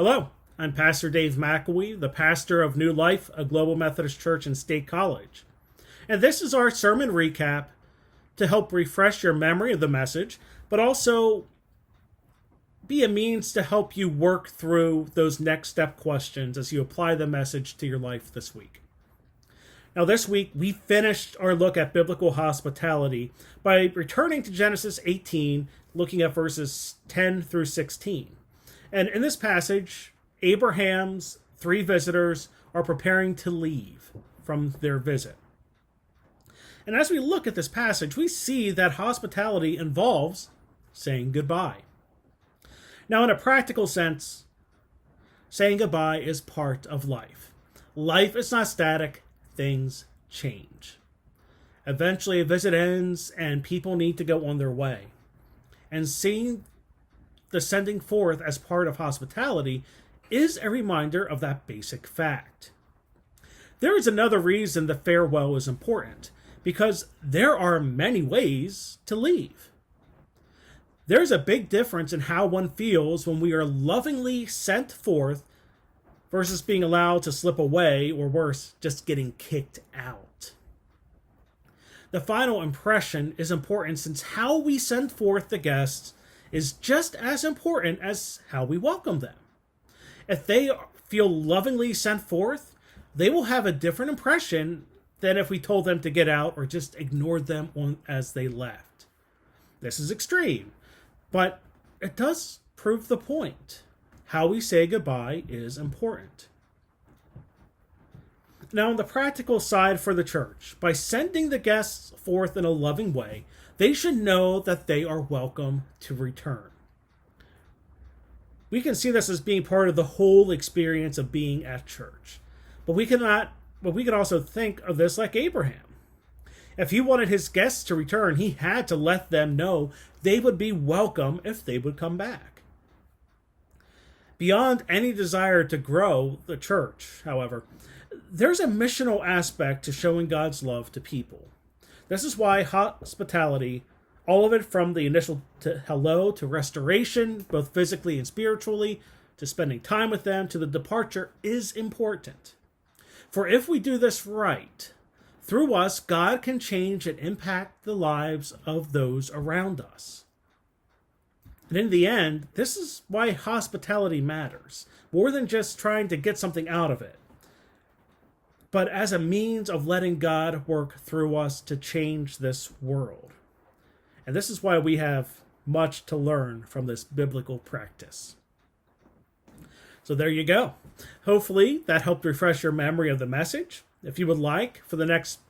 Hello, I'm Pastor Dave McElwee, the pastor of New Life, a Global Methodist church in State College. And this is our sermon recap to help refresh your memory of the message, but also be a means to help you work through those next step questions as you apply the message to your life this week. Now, this week, we finished our look at biblical hospitality by returning to Genesis 18, looking at verses 10 through 16. And in this passage, Abraham's three visitors are preparing to leave from their visit. And as we look at this passage, we see that hospitality involves saying goodbye. Now, in a practical sense, saying goodbye is part of life. Life is not static. Things change. Eventually, a visit ends and people need to go on their way. And seeing the sending forth as part of hospitality is a reminder of that basic fact. There is another reason the farewell is important, because there are many ways to leave. There's a big difference in how one feels when we are lovingly sent forth versus being allowed to slip away, or worse, just getting kicked out. The final impression is important since how we send forth the guests is just as important as how we welcome them. If they feel lovingly sent forth, they will have a different impression than if we told them to get out or just ignored them as they left. This is extreme, but it does prove the point. How we say goodbye is important. Now, on the practical side for the church, by sending the guests forth in a loving way, they should know that they are welcome to return. We can see this as being part of the whole experience of being at church. But we can also think of this like Abraham. If he wanted his guests to return, he had to let them know they would be welcome if they would come back. Beyond any desire to grow the church, however, there's a missional aspect to showing God's love to people. This is why hospitality, all of it from the initial hello to restoration, both physically and spiritually, to spending time with them, to the departure, is important. For if we do this right, through us, God can change and impact the lives of those around us. And in the end, this is why hospitality matters, more than just trying to get something out of it, but as a means of letting God work through us to change this world. And this is why we have much to learn from this biblical practice. So there you go. Hopefully that helped refresh your memory of the message. If you would like, for the next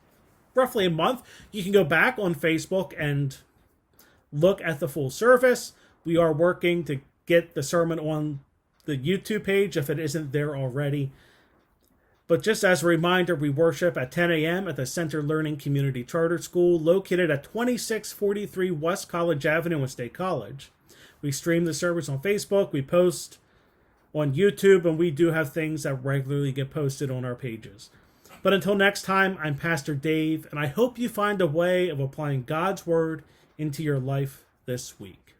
roughly a month, you can go back on Facebook and look at the full service. We are working to get the sermon on the YouTube page if it isn't there already. But just as a reminder, we worship at 10 a.m. at the Center Learning Community Charter School, located at 2643 West College Avenue in State College. We stream the service on Facebook, we post on YouTube, and we do have things that regularly get posted on our pages. But until next time, I'm Pastor Dave, and I hope you find a way of applying God's Word into your life this week.